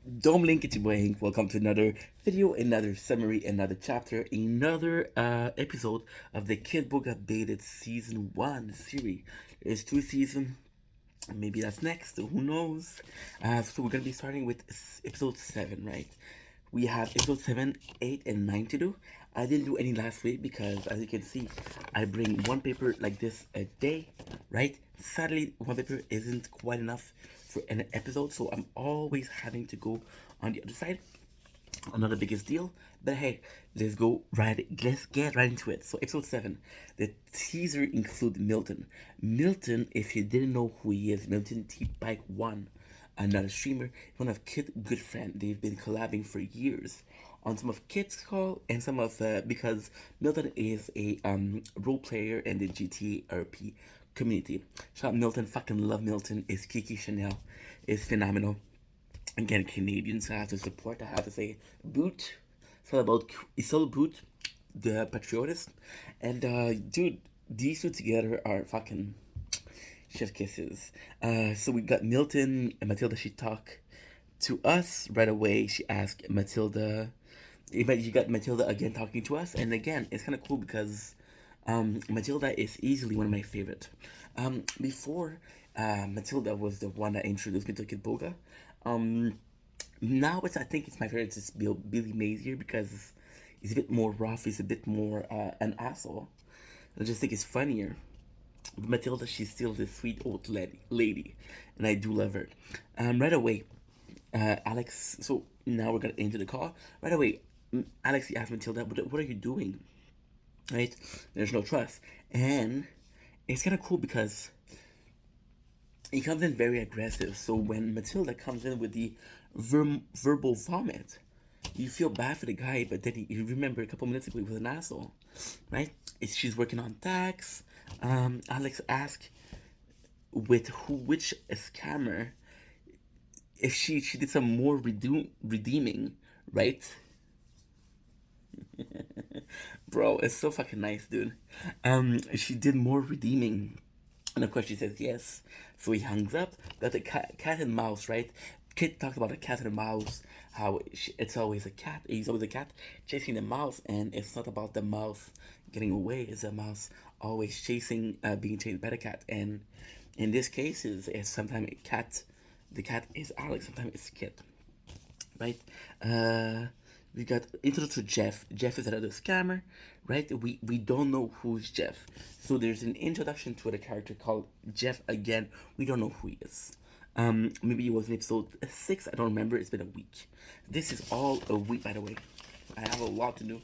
Dom Link, it's your boy Hank. Welcome to another video, another summary, another chapter, another episode of the kitboga baited season 1 series. There's 2 seasons, maybe that's next, who knows? So we're gonna be starting with episode 7, right? We have episode 7, 8, and 9 to do. I didn't do any last week because, as you can see, I bring one paper like this a day, right? Sadly, one paper isn't quite enough for an episode, so I'm always having to go on the other side. Not the biggest deal, but hey, let's get right into it. So episode 7, the teaser include Milton. Milton, if you didn't know who he is, Milton T Bike One, another streamer, one of Kid good friend. They've been collabing for years on some of Kid's call and some of because Milton is a role player in the GTRP community. Shout out Milton, fucking love Milton. Is Kiki Chanel is phenomenal. Again, Canadians have to support. I have to say, Boot. It's all Boot, the patriotist, and dude, these two together are fucking chef kisses. So we got Milton and Matilda. She talk to us right away. She asked Matilda. But you got Matilda again talking to us, and again, it's kind of cool because Matilda is easily one of my favorite. Before Matilda was the one that introduced me to Kitboga. Um, Now I think it's my favorite. It's Billy Mazier because he's a bit more rough. He's a bit more an asshole. I just think it's funnier. But Matilda, she's still this sweet old lady, and I do love her. Right away, Alex. So now we're gonna enter the call. Right away, Alex asked Matilda, "What are you doing?" Right? There's no trust, and it's kind of cool because he comes in very aggressive. So when Matilda comes in with the verbal vomit, you feel bad for the guy, but then you remember a couple minutes ago he was an asshole, right? She's working on tax. Alex asked with which scammer if she did some more redeeming, right? Bro, it's so fucking nice, dude. She did more redeeming. And of course she says yes. So he hangs up. Got the cat and mouse, right? Kid talks about a cat and a mouse, how it's always a cat. He's always a cat chasing the mouse, and it's not about the mouse getting away. It's a mouse always chasing, being chased by the cat. And in this case, is sometimes a cat. The cat is Alex. Sometimes it's Kid, right? We got introduced to Jeff. Jeff is another scammer, right? We don't know who's Jeff. So there's an introduction to a character called Jeff again. We don't know who he is. Maybe it was in episode 6. I don't remember. It's been a week. This is all a week, by the way. I have a lot to do,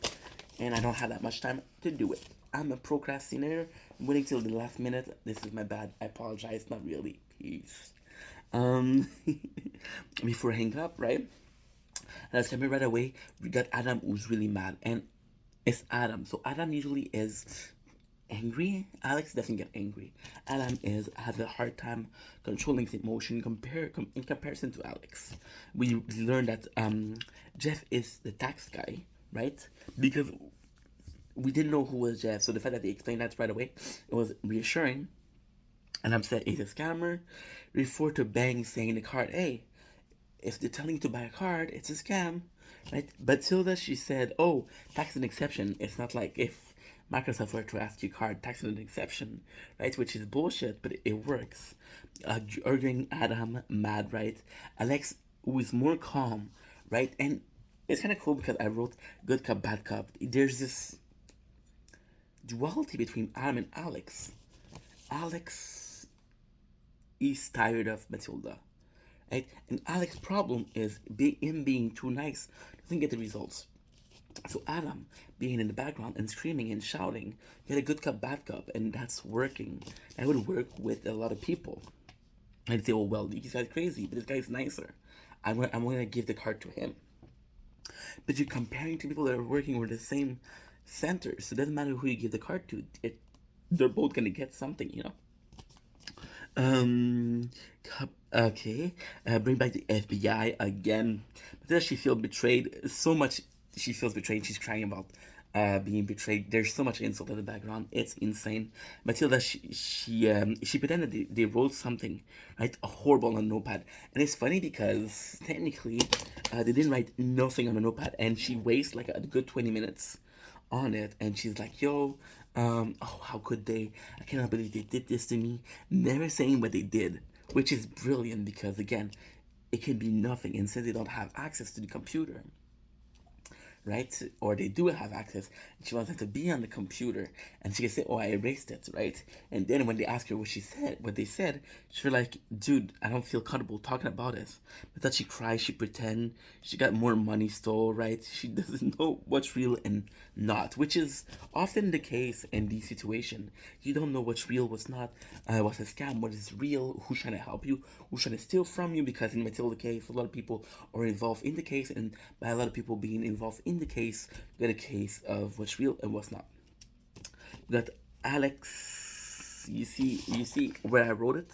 and I don't have that much time to do it. I'm a procrastinator. I'm waiting till the last minute. This is my bad. I apologize. Not really. Peace. Um, Before I hang up, right? Let's come in right away. We got Adam who's really mad, and it's Adam. So Adam usually is angry. Alex doesn't get angry. Adam has a hard time controlling his emotion in comparison to Alex. We learned that Jeff is the tax guy, right? Because we didn't know who was Jeff, so the fact that they explained that right away, it was reassuring. And I'm said he's a scammer. Refer to Bang saying the card, hey, if they're telling you to buy a card, it's a scam, right? But Tilda, she said, oh, tax is an exception. It's not like if Microsoft were to ask you card, tax is an exception, right? Which is bullshit, but it works. Arguing Adam, mad, right? Alex, who is more calm, right? And it's kind of cool because I wrote good cop, bad cop. There's this duality between Adam and Alex. Alex is tired of Matilda, right? And Alex's problem is him being too nice doesn't get the results. So Adam being in the background and screaming and shouting, get a good cup, bad cup, and that's working. That would work with a lot of people. I'd say, oh well, this guy's crazy, but this guy's nicer. I'm gonna give the card to him. But you're comparing two people that are working with the same center, so it doesn't matter who you give the card to. They're both gonna get something, you know. Um, okay. Bring back the FBI again. But then she feels betrayed so much. She feels betrayed. She's crying about being betrayed. There's so much insult in the background. It's insane. Matilda, she pretended they wrote something, right? Horrible on a notepad, and it's funny because technically, they didn't write nothing on a notepad, and she wastes like a good 20 minutes on it, and she's like, "Yo, oh, how could they? I cannot believe they did this to me." Never saying what they did, which is brilliant because again, it can be nothing, and since they don't have access to the computer, right? Or they do have access. And she wants them to be on the computer, and she can say, "Oh, I erased it," right? And then when they ask her what they said, she's like, "Dude, I don't feel comfortable talking about it." But then she cries, she pretend she got more money stole, right? She doesn't know what's real and not, which is often the case in these situations. You don't know what's real, what's not, what's a scam, what is real, who's trying to help you, who's trying to steal from you. Because in Matilda case, a lot of people are involved in the case, and by a lot of people being involved in the case, we got a case of what's real and what's not. We got Alex. You see where I wrote it,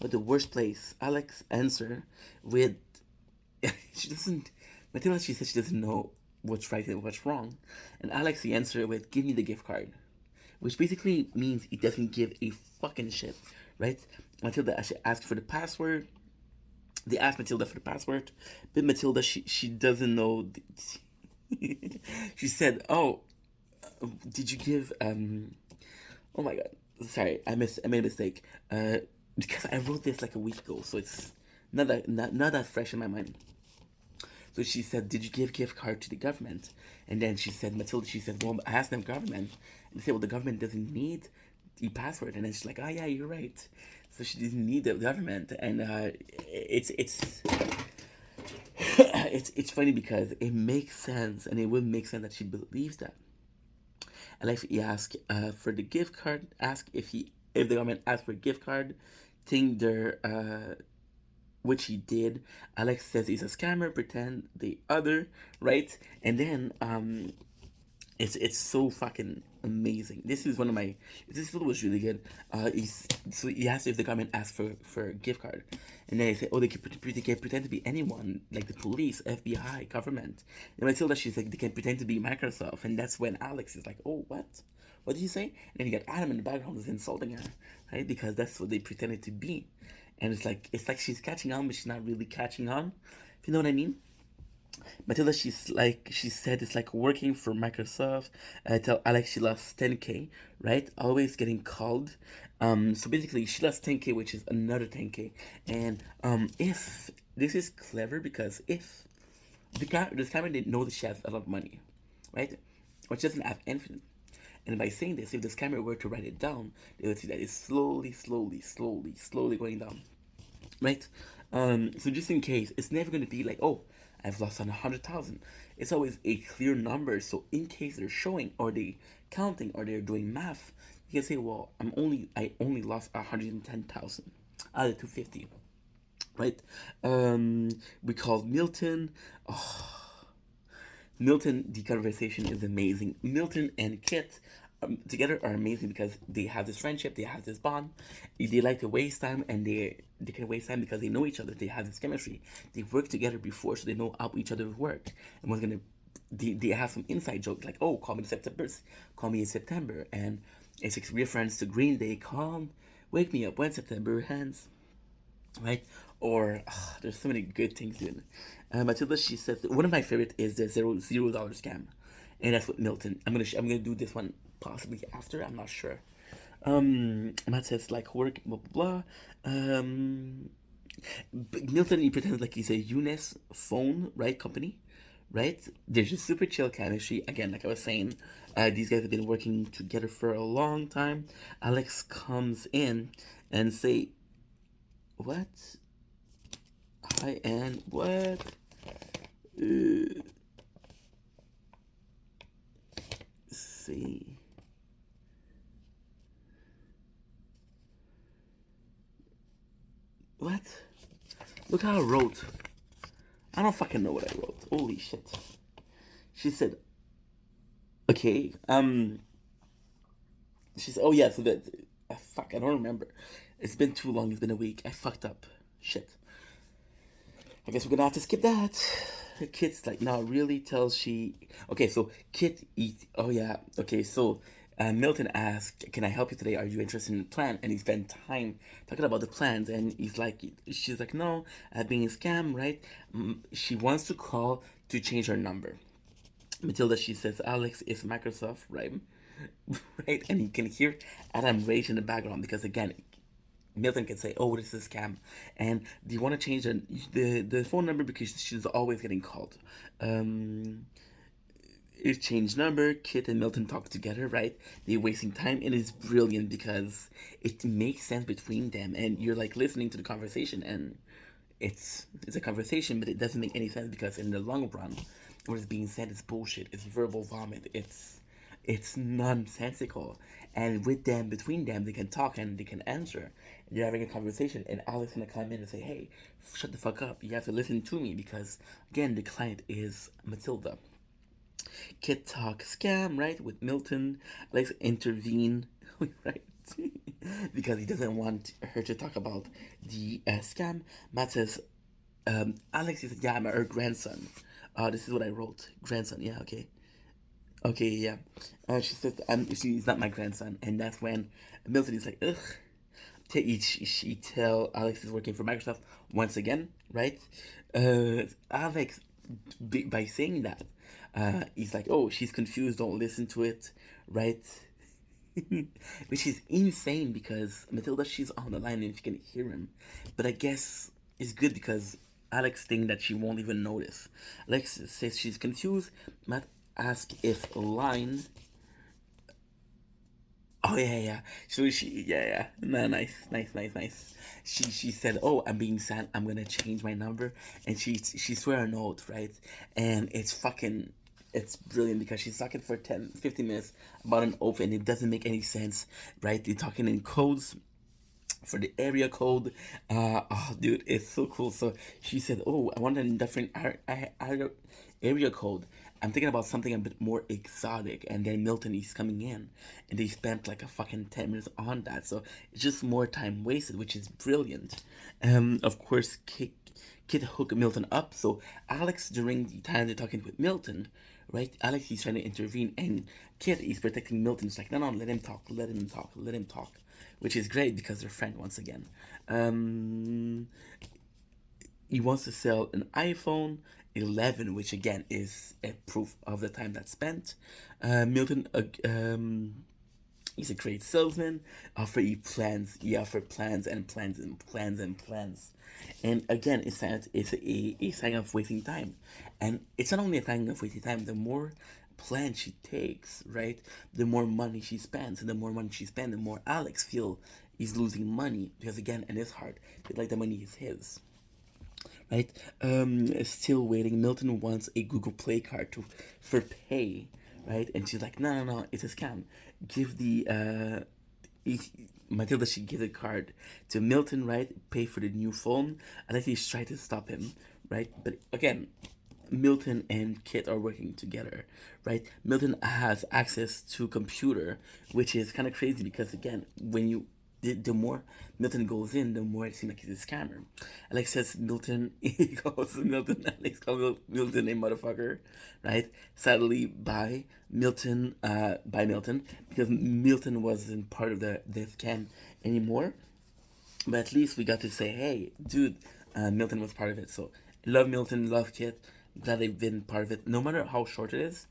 but the worst place. Alex answer with she doesn't. Matilda, she said she doesn't know what's right and what's wrong, and Alex the answer with give me the gift card, which basically means he doesn't give a fucking shit, right? Matilda actually asked for the password. They asked Matilda for the password, but Matilda she doesn't know. She said, "Oh, did you give oh my god, sorry, I made a mistake. Because I wrote this like a week ago, so it's not that fresh in my mind." So she said, "Did you give gift card to the government?" And then she said, Matilda, she said, "Well, I asked them government." And they said, "Well, the government doesn't need the password." And then she's like, "Oh yeah, you're right." So she didn't need the government, and it's it's funny because it makes sense, and it would make sense that she believes that. And if he ask for the gift card, ask if the government asks for a gift card, think they're which he did. Alex says he's a scammer, pretend the other, right? And then it's so fucking amazing. This is one of my this film was really good. He asked if the government asked for a gift card, and then they say, oh, they can pretend to be anyone, like the police, FBI, government. And Matilda, she's like, they can pretend to be Microsoft, and that's when Alex is like, oh, what did you say? And then you got Adam in the background who's insulting her, right? Because that's what they pretended to be, and it's like she's catching on, but she's not really catching on. If you know what I mean? Matilda, she said it's like working for Microsoft. I tell Alex she lost 10K, right? Always getting called. So basically she lost 10K, which is another 10K. And if this is clever because if this camera didn't know that she has a lot of money, right? Or she doesn't have infinite. And by saying this, if this camera were to write it down, they would see that it's slowly going down, right? So just in case, it's never going to be like, oh, I've lost on 100,000. It's always a clear number. So in case they're showing or they counting or they're doing math, you can say, well, I only lost 110,000 out of 250, right? We called Milton. Oh, Milton, the conversation is amazing. Milton and Kit together are amazing because they have this friendship, they have this bond. They like to waste time, and they can waste time because they know each other. They have this chemistry. They worked together before, so they know how each other work. And what's gonna they have some inside jokes like, oh, call me in September, and it's a reference to Green Day. Wake me up when September ends, right? Or there's so many good things in. Matilda, she says one of my favorite is the $0 scam, and that's what Milton. I'm gonna do this one possibly after. I'm not sure. Matt says like work blah blah blah. But Milton, he pretends like he's a UNES phone right company, right? There's just super chill chemistry. Again, like I was saying, these guys have been working together for a long time. Alex comes in and say, "What? Hi, and what? See. What? Look how I wrote. I don't fucking know what I wrote. Holy shit." She said, okay, she said, oh yeah, so that, fuck, I don't remember. It's been too long, it's been a week. I fucked up. Shit. I guess we're gonna have to skip that. Kit's like, no, really? Tells she. Okay, so Kit eat. Oh yeah. Okay, so Milton asked, "Can I help you today? Are you interested in the plan?" And he spent time talking about the plans, and she's like, "No, being a scam, right?" She wants to call to change her number. Matilda, she says, "Alex is Microsoft, right?" Right, and you can hear Adam rage in the background because again, Milton can say, "Oh, this is a scam," and do you want to change the phone number because she's always getting called? Um, it's changed number. Kit and Milton talk together, right? They're wasting time. It is brilliant because it makes sense between them, and you're like listening to the conversation, and it's a conversation, but it doesn't make any sense because in the long run, what is being said is bullshit. It's verbal vomit. It's nonsensical. And with them, between them, they can talk and they can answer. They're having a conversation, and Alex gonna come in and say, "Hey, shut the fuck up. You have to listen to me because again, the client is Matilda." Kid talk scam, right? With Milton, Alex intervene, right? Because he doesn't want her to talk about the scam. Matt says, Alex is, "Yeah, I'm her grandson." This is what I wrote. Grandson, yeah, okay. Okay, yeah. She said, she's not my grandson. And that's when Milton is like, ugh. She tell Alex is working for Microsoft once again, right? Alex, by saying that, he's like, "Oh, she's confused. Don't listen to it," right? Which is insane because Matilda, she's on the line and she can hear him. But I guess it's good because Alex thinks that she won't even notice. Alex says she's confused. Matt asks if a line. Oh yeah, yeah. So yeah. No, nice. She said, "Oh, I'm being sad. I'm gonna change my number," and she swear a note, right? And it's brilliant because she's talking for 10, 15 minutes about an oath, and it doesn't make any sense, right? They're talking in codes for the area code. Oh, dude, it's so cool. So she said, "Oh, I want a different area code. I'm thinking about something a bit more exotic." And then Milton is coming in, and they spent like a fucking 10 minutes on that. So it's just more time wasted, which is brilliant. Of course, Kid hook Milton up. So Alex, during the time they're talking with Milton, right? Alex is trying to intervene, and Kid is protecting Milton. It's like, no, let him talk, let him talk, which is great because they're friends once again. Um, he wants to sell an iPhone 11, which again is a proof of the time that's spent. Milton, he's a great salesman. He offered plans and plans and plans and plans. And again, it's a sign of wasting time. And it's not only a sign of wasting time, the more plans she takes, right? The more money she spends. And the more money she spends, the more Alex feel he's losing money. Because again, in his heart, it's like the money is his, right? Still waiting. Milton wants a Google Play card for pay, right? And she's like, no, it's a scam. Give the Matilda, she gives a card to Milton, right? Pay for the new phone. I think he's trying to stop him, right? But again, Milton and Kit are working together, right? Milton has access to computer, which is kind of crazy because again, when you the more Milton goes in, the more it seems like he's a scammer. Alex says Milton, he calls Milton, Alex calls Milton a motherfucker, right? Sadly, by Milton, because Milton wasn't part of the scam anymore. But at least we got to say, "Hey, dude, Milton was part of it." So love Milton, love Kit. Glad they've been part of it, no matter how short it is.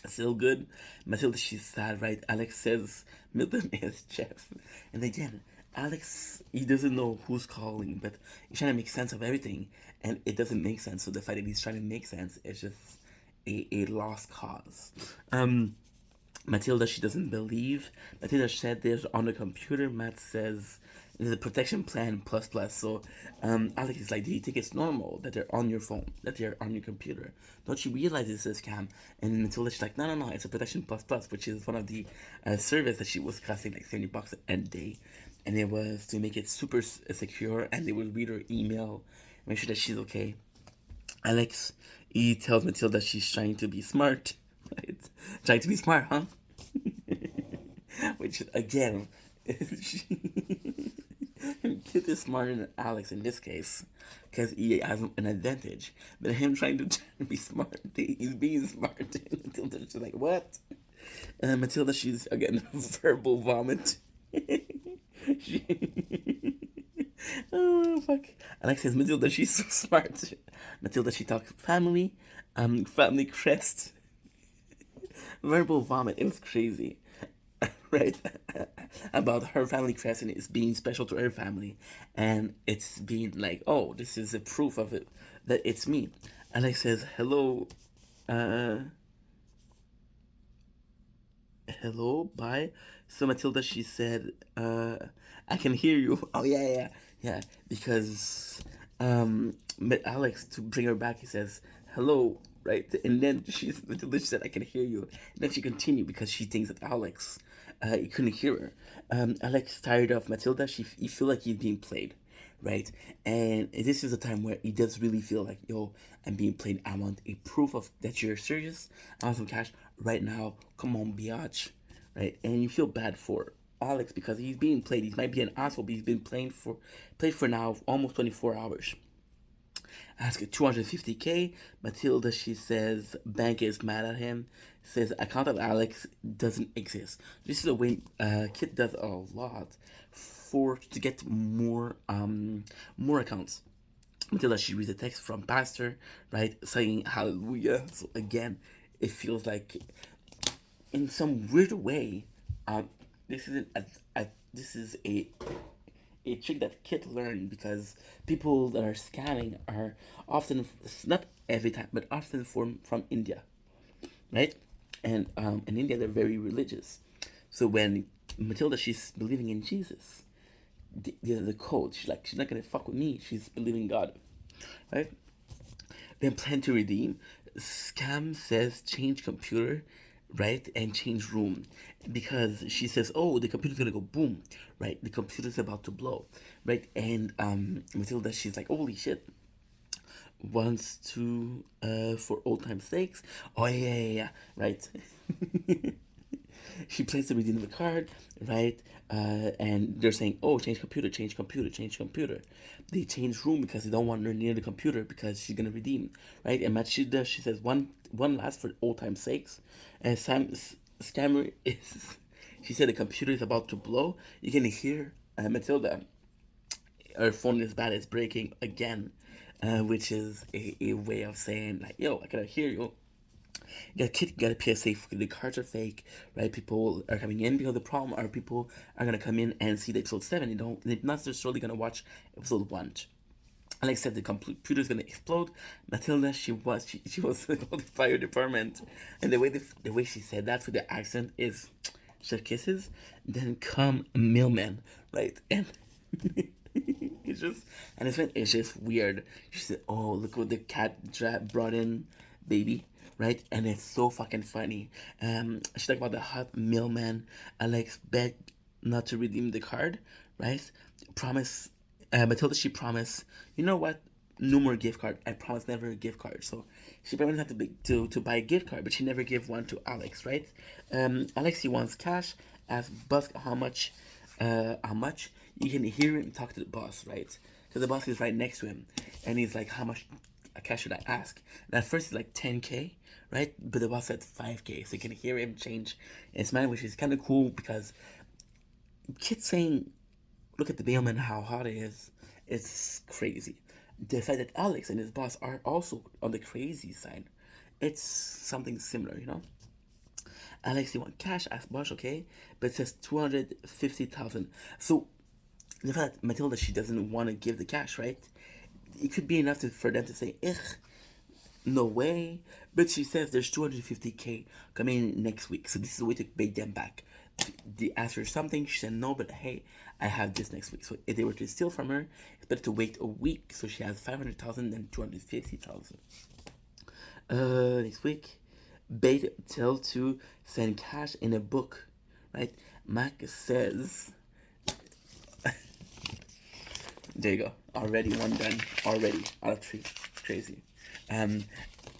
Still good. Matilda, she's sad, right? Alex says Milton is Jeff. And again, Alex, he doesn't know who's calling, but he's trying to make sense of everything. And it doesn't make sense. So the fact that he's trying to make sense is just a lost cause. Matilda, she doesn't believe. Matilda said this on the computer. Matt says there's a protection plan plus plus. So Alex is like, "Do you think it's normal that they're on your phone, that they're on your computer? Don't you realize this is a scam?" And Matilda, she's like, no, it's a protection plus plus, which is one of the service that she was costing like $70 a day. And it was to make it super secure, and they would read her email, make sure that she's okay. Alex, he tells Matilda she's trying to be smart, right? Trying to be smart, huh? Which again, she, Kid is smarter than Alex in this case. because he has an advantage. But him trying to be smart, he's being smart. Matilda, she's like, what? And Matilda, she's again verbal vomit. she, oh fuck! Alex says Matilda, she's so smart. Matilda, she talks family, family crest, verbal vomit. It was crazy, right? About her family crest and it's being special to her family, and it's being like, oh, this is a proof of it that it's me. Alex says hello, uh, hello, bye. So Matilda, she said, I can hear you. Oh yeah, yeah, yeah. Because but Alex, to bring her back, he says hello, right? And then Matilda, she said, I can hear you. And then she continued because she thinks that Alex, he couldn't hear her. Alex tired of Matilda. He feel like he's being played, right? And this is a time where he does really feel like, yo, I'm being played. I want a proof of that you're serious. I want some cash right now. Come on, biatch, right? And you feel bad for Alex because he's being played. He might be an asshole, but he's been played for now almost 24 hours. Ask 250K. Matilda, she says bank is mad at him. Says account of Alex doesn't exist. This is a way Kit does a lot for to get more accounts. Matilda, she reads a text from pastor, right, saying hallelujah. So again, it feels like in some weird way, um, this is this is a trick that Kit learned because people that are scamming are often, not every time, but often from India, right? And in India they're very religious. So when Matilda, she's believing in Jesus, the code, she's not gonna fuck with me. She's believing in God, right? Then plan to redeem. Scam says change computer, right, and change room because she says, oh, the computer's gonna go boom, right? The computer's about to blow, right? And Matilda, she's like, holy shit. Wants to for old time's sakes. Oh yeah, yeah, yeah, right. She plays to redeem the card, right? And they're saying, "Oh, change computer, change computer, change computer." They change room because they don't want her near the computer because she's gonna redeem, right? And Machida, she says one last for old time's sakes, and Scammer is. She said the computer is about to blow. You can hear Matilda. Her phone is bad. It's breaking again, which is a way of saying like, "Yo, I gotta hear you." Got a PSA. The cards are fake, right? People are coming in because the problem are people are gonna come in and see the episode 7. They're not necessarily gonna watch episode 1. And like I said, the computer is gonna explode. Matilda, she was with the fire department, and the way she said that with the accent is, she kisses, then come mailman, right? And it's just, and it's just weird. She said, "Oh, look what the cat brought in, baby." Right, and it's so fucking funny. She talked about the hot mailman. Alex begged not to redeem the card, right? Promise, Matilda, she promised, you know what? No more gift card. I promise never a gift card. So she probably had to buy a gift card, but she never gave one to Alex, right? Alex, he wants cash. Ask Busk how much. How much? You can hear him talk to the boss, right? Because the boss is right next to him, and he's like, how much cash should I ask? And at first it's like 10K, right? But the boss said 5K, so you can hear him change his mind, which is kind of cool because Kid saying, look at the mailman, how hot it is. It's crazy. The fact that Alex and his boss are also on the crazy side, it's something similar, you know? Alex, you want cash? Ask Bosch, okay? But it says 250,000. So the fact that Matilda, she doesn't want to give the cash, right? It could be enough for them to say, ugh, no way. But she says there's 250K coming next week. So this is a way to pay them back. They asked her something. She said no, but hey, I have this next week. So if they were to steal from her, it's better to wait a week. So she has 500,000 than 250,000. Next week, bait tell to send cash in a book, right? Mac says, there you go. Already one done. Already out of 3. Crazy.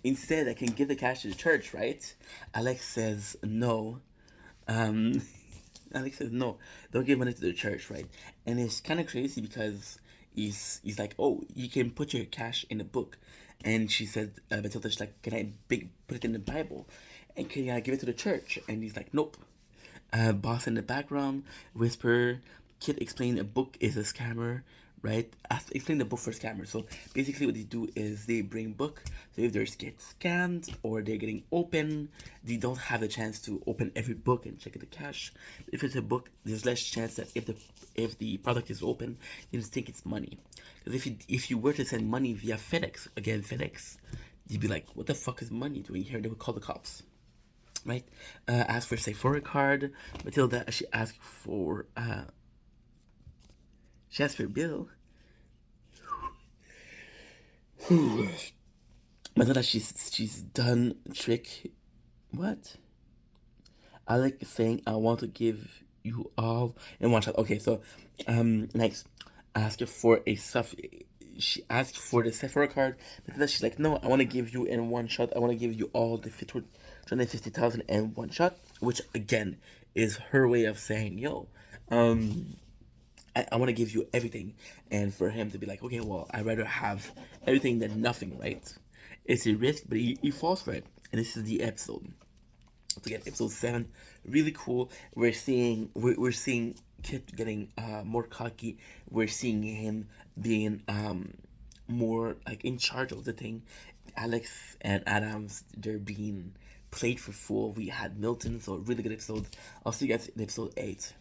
Instead, I can give the cash to the church, right? Alex says no. Alex says no. Don't give money to the church, right? And it's kind of crazy because he's like, oh, you can put your cash in a book, and she said, Matilda's like, can I put it in the Bible, and can I give it to the church? And he's like, nope. Boss in the background whisper, kid explain a book is a scammer, right? Explain the book for scammer. So basically, what they do is they bring book. So if there's get scammed or they're getting open, they don't have the chance to open every book and check the cash. If it's a book, there's less chance that if the product is open, you just think it's money. Because if you were to send money via FedEx, again FedEx, you'd be like, what the fuck is money doing here? They would call the cops, right? Ask for Sephora card. Matilda, she asked for a bill. Matilda, she's done trick. What? I like saying I want to give you all in one shot. Okay, so next, ask her for a stuff. She asked for the Sephora card, but then she's like, no, I want to give you in one shot. I want to give you all the 250,000 in one shot, which again is her way of saying, yo, I want to give you everything, and for him to be like, okay, well, I'd rather have everything than nothing, right? It's a risk, but he falls for it, and this is the episode. So again, episode 7, really cool. We're seeing Kit getting more cocky. We're seeing him being more like in charge of the thing. Alex and Adams, they're being played for fool. We had Milton, so really good episode. I'll see you guys in episode 8.